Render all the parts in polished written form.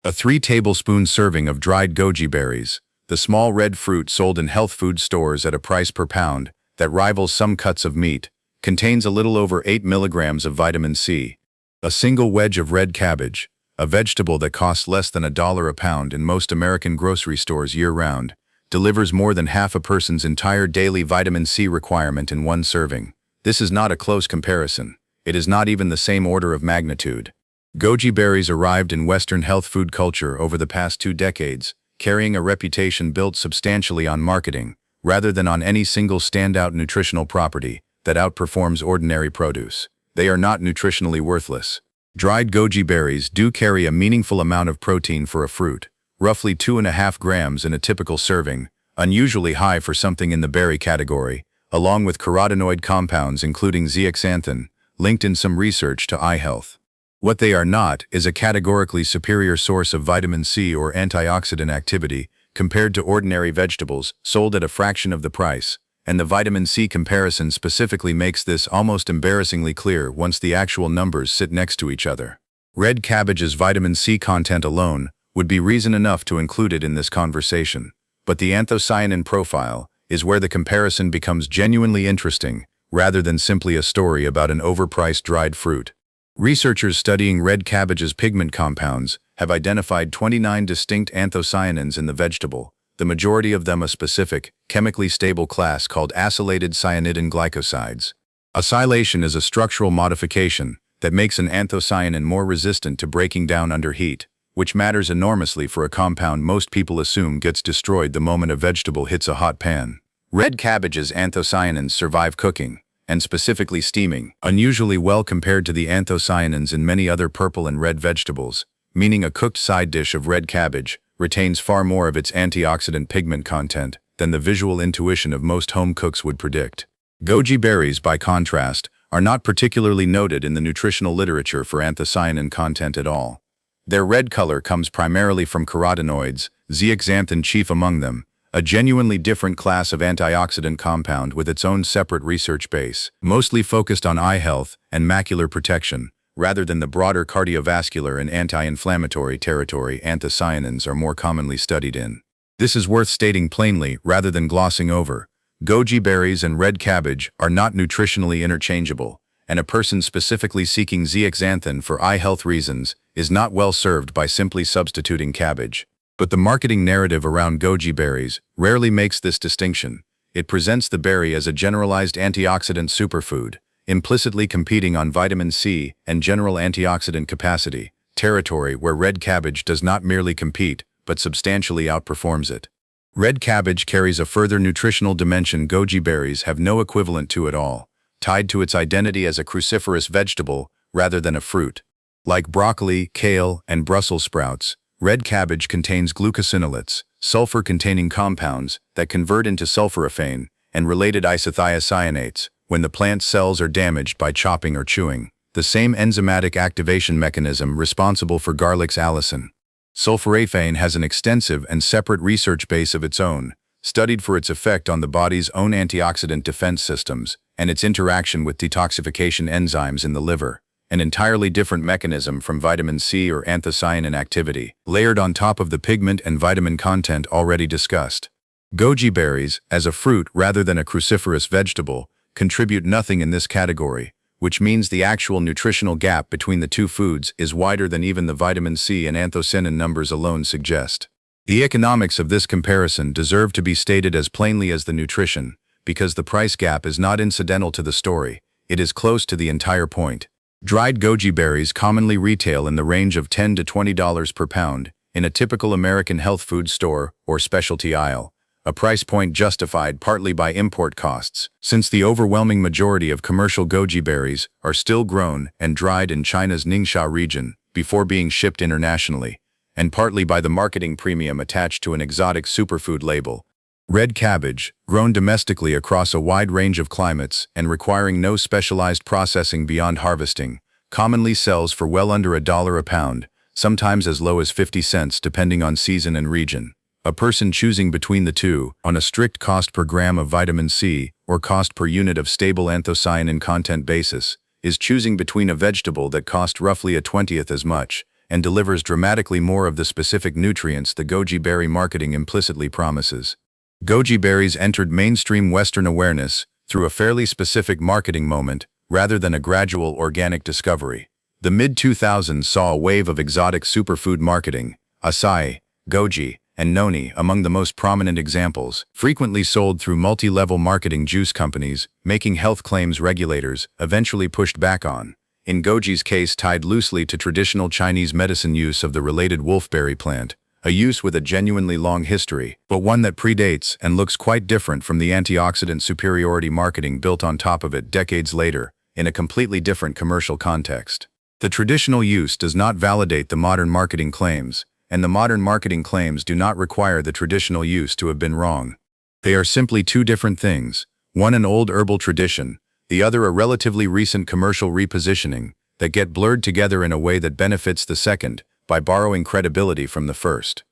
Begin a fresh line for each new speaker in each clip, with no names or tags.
A 3-tablespoon serving of dried goji berries, the small red fruit sold in health food stores at a price per pound that rivals some cuts of meat, contains a little over 8 milligrams of vitamin C. A single wedge of red cabbage, a vegetable that costs less than $1 a pound in most American grocery stores year-round, delivers more than half a person's entire daily vitamin C requirement in one serving. This is not a close comparison. It is not even the same order of magnitude. Goji berries arrived in Western health food culture over the past 2 decades, carrying a reputation built substantially on marketing, rather than on any single standout nutritional property that outperforms ordinary produce. They are not nutritionally worthless. Dried goji berries do carry a meaningful amount of protein for a fruit, roughly 2.5 grams in a typical serving, unusually high for something in the berry category, along with carotenoid compounds including zeaxanthin, linked in some research to eye health. What they are not is a categorically superior source of vitamin C or antioxidant activity compared to ordinary vegetables sold at a fraction of the price, and the vitamin C comparison specifically makes this almost embarrassingly clear once the actual numbers sit next to each other. Red cabbage's vitamin C content alone would be reason enough to include it in this conversation, but the anthocyanin profile is where the comparison becomes genuinely interesting, rather than simply a story about an overpriced dried fruit. Researchers studying red cabbage's pigment compounds have identified 29 distinct anthocyanins in the vegetable, the majority of them a specific, chemically stable class called acylated cyanidin glycosides. Acylation is a structural modification that makes an anthocyanin more resistant to breaking down under heat, which matters enormously for a compound most people assume gets destroyed the moment a vegetable hits a hot pan. Red cabbage's anthocyanins survive cooking, and specifically steaming, unusually well compared to the anthocyanins in many other purple and red vegetables, meaning a cooked side dish of red cabbage retains far more of its antioxidant pigment content than the visual intuition of most home cooks would predict. Goji berries, by contrast, are not particularly noted in the nutritional literature for anthocyanin content at all. Their red color comes primarily from carotenoids, zeaxanthin chief among them, a genuinely different class of antioxidant compound with its own separate research base, mostly focused on eye health and macular protection, rather than the broader cardiovascular and anti-inflammatory territory anthocyanins are more commonly studied in. This is worth stating plainly rather than glossing over. Goji berries and red cabbage are not nutritionally interchangeable, and a person specifically seeking zeaxanthin for eye health reasons is not well served by simply substituting cabbage. But the marketing narrative around goji berries rarely makes this distinction. It presents the berry as a generalized antioxidant superfood, implicitly competing on vitamin C and general antioxidant capacity, territory where red cabbage does not merely compete, but substantially outperforms it. Red cabbage carries a further nutritional dimension goji berries have no equivalent to at all, tied to its identity as a cruciferous vegetable rather than a fruit. Like broccoli, kale, and Brussels sprouts, red cabbage contains glucosinolates, sulfur-containing compounds that convert into sulforaphane and related isothiocyanates when the plant cells are damaged by chopping or chewing, the same enzymatic activation mechanism responsible for garlic's allicin. Sulforaphane has an extensive and separate research base of its own, studied for its effect on the body's own antioxidant defense systems and its interaction with detoxification enzymes in the liver, an entirely different mechanism from vitamin C or anthocyanin activity, layered on top of the pigment and vitamin content already discussed. Goji berries, as a fruit rather than a cruciferous vegetable, contribute nothing in this category, which means the actual nutritional gap between the two foods is wider than even the vitamin C and anthocyanin numbers alone suggest. The economics of this comparison deserve to be stated as plainly as the nutrition, because the price gap is not incidental to the story, it is close to the entire point. Dried goji berries commonly retail in the range of $10 to $20 per pound in a typical American health food store or specialty aisle, a price point justified partly by import costs, since the overwhelming majority of commercial goji berries are still grown and dried in China's Ningxia region before being shipped internationally, and partly by the marketing premium attached to an exotic superfood label. Red cabbage, grown domestically across a wide range of climates and requiring no specialized processing beyond harvesting, commonly sells for well under $1 a pound, sometimes as low as 50 cents depending on season and region. A person choosing between the two, on a strict cost per gram of vitamin C or cost per unit of stable anthocyanin content basis, is choosing between a vegetable that cost roughly a 20th as much and delivers dramatically more of the specific nutrients the goji berry marketing implicitly promises. Goji berries entered mainstream Western awareness through a fairly specific marketing moment rather than a gradual organic discovery. The mid-2000s saw a wave of exotic superfood marketing, acai, goji, and noni among the most prominent examples, frequently sold through multi-level marketing juice companies, making health claims regulators eventually pushed back on. In goji's case, tied loosely to traditional Chinese medicine use of the related wolfberry plant, a use with a genuinely long history, but one that predates and looks quite different from the antioxidant superiority marketing built on top of it decades later, in a completely different commercial context. The traditional use does not validate the modern marketing claims, and the modern marketing claims do not require the traditional use to have been wrong. They are simply two different things, one an old herbal tradition, the other a relatively recent commercial repositioning, that get blurred together in a way that benefits the second by borrowing credibility from the first.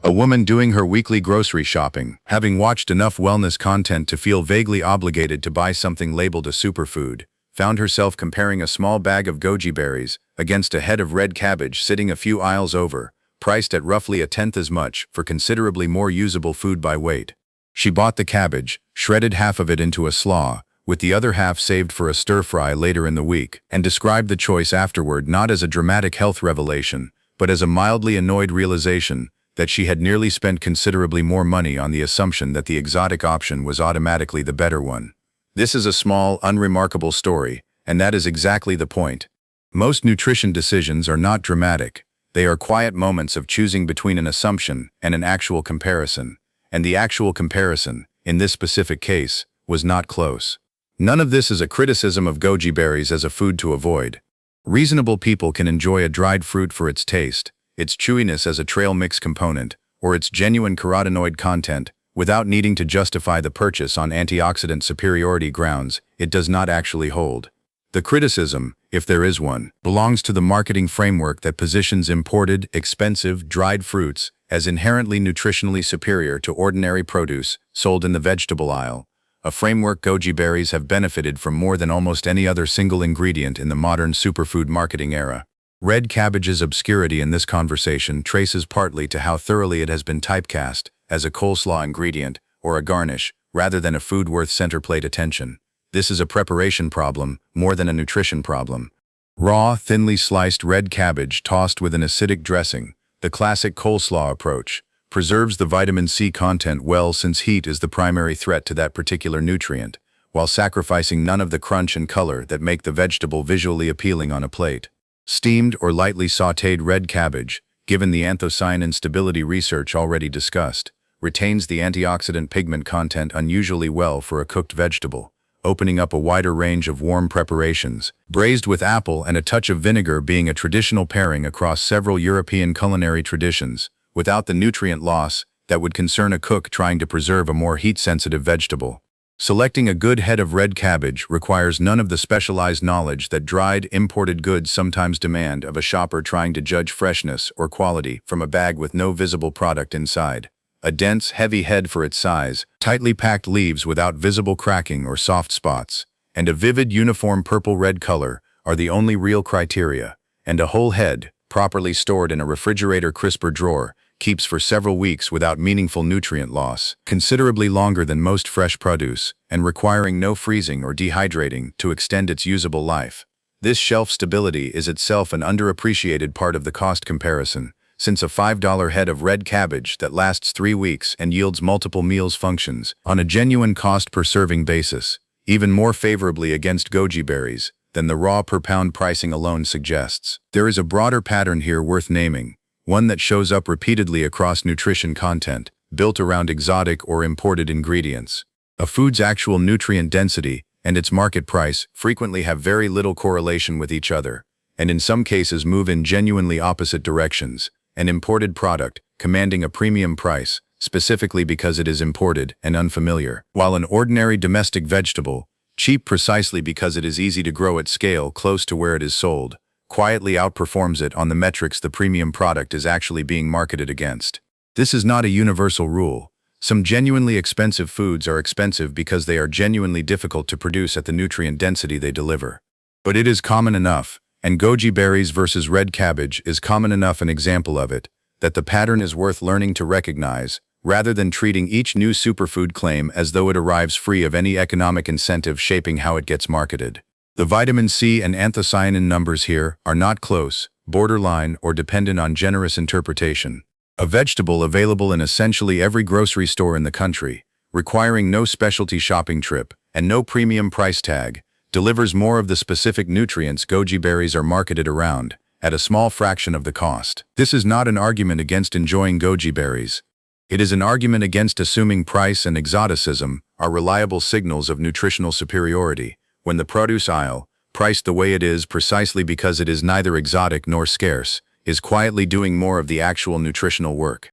A woman doing her weekly grocery shopping, having watched enough wellness content to feel vaguely obligated to buy something labeled a superfood, found herself comparing a small bag of goji berries against a head of red cabbage sitting a few aisles over, priced at roughly a tenth as much for considerably more usable food by weight. She bought the cabbage, shredded half of it into a slaw, with the other half saved for a stir-fry later in the week, and described the choice afterward not as a dramatic health revelation, but as a mildly annoyed realization that she had nearly spent considerably more money on the assumption that the exotic option was automatically the better one. This is a small, unremarkable story, and that is exactly the point. Most nutrition decisions are not dramatic. They are quiet moments of choosing between an assumption and an actual comparison, and the actual comparison, in this specific case, was not close. None of this is a criticism of goji berries as a food to avoid. Reasonable people can enjoy a dried fruit for its taste, its chewiness as a trail mix component, or its genuine carotenoid content, without needing to justify the purchase on antioxidant superiority grounds it does not actually hold. The criticism, if there is one, belongs to the marketing framework that positions imported, expensive, dried fruits as inherently nutritionally superior to ordinary produce sold in the vegetable aisle, a framework goji berries have benefited from more than almost any other single ingredient in the modern superfood marketing era. Red cabbage's obscurity in this conversation traces partly to how thoroughly it has been typecast as a coleslaw ingredient or a garnish, rather than a food worth center plate attention. This is a preparation problem more than a nutrition problem. Raw, thinly sliced red cabbage tossed with an acidic dressing, the classic coleslaw approach, preserves the vitamin C content well since heat is the primary threat to that particular nutrient, while sacrificing none of the crunch and color that make the vegetable visually appealing on a plate. Steamed or lightly sautéed red cabbage, given the anthocyanin stability research already discussed, retains the antioxidant pigment content unusually well for a cooked vegetable, opening up a wider range of warm preparations, braised with apple and a touch of vinegar being a traditional pairing across several European culinary traditions, without the nutrient loss that would concern a cook trying to preserve a more heat-sensitive vegetable. Selecting a good head of red cabbage requires none of the specialized knowledge that dried, imported goods sometimes demand of a shopper trying to judge freshness or quality from a bag with no visible product inside. A dense, heavy head for its size, tightly packed leaves without visible cracking or soft spots, and a vivid uniform purple-red color are the only real criteria, and a whole head, properly stored in a refrigerator crisper drawer, keeps for several weeks without meaningful nutrient loss, considerably longer than most fresh produce, and requiring no freezing or dehydrating to extend its usable life. This shelf stability is itself an underappreciated part of the cost comparison, since a $5 head of red cabbage that lasts 3 weeks and yields multiple meals functions, on a genuine cost-per-serving basis, even more favorably against goji berries than the raw per-pound pricing alone suggests. There is a broader pattern here worth naming, one that shows up repeatedly across nutrition content, built around exotic or imported ingredients. A food's actual nutrient density and its market price frequently have very little correlation with each other, and in some cases move in genuinely opposite directions. An imported product, commanding a premium price, specifically because it is imported and unfamiliar, while an ordinary domestic vegetable, cheap precisely because it is easy to grow at scale close to where it is sold, quietly outperforms it on the metrics the premium product is actually being marketed against. This is not a universal rule. Some genuinely expensive foods are expensive because they are genuinely difficult to produce at the nutrient density they deliver. But it is common enough, and goji berries versus red cabbage is common enough an example of it, that the pattern is worth learning to recognize, rather than treating each new superfood claim as though it arrives free of any economic incentive shaping how it gets marketed. The vitamin C and anthocyanin numbers here are not close, borderline, or dependent on generous interpretation. A vegetable available in essentially every grocery store in the country, requiring no specialty shopping trip and no premium price tag, delivers more of the specific nutrients goji berries are marketed around, at a small fraction of the cost. This is not an argument against enjoying goji berries. It is an argument against assuming price and exoticism are reliable signals of nutritional superiority, when the produce aisle, priced the way it is precisely because it is neither exotic nor scarce, is quietly doing more of the actual nutritional work.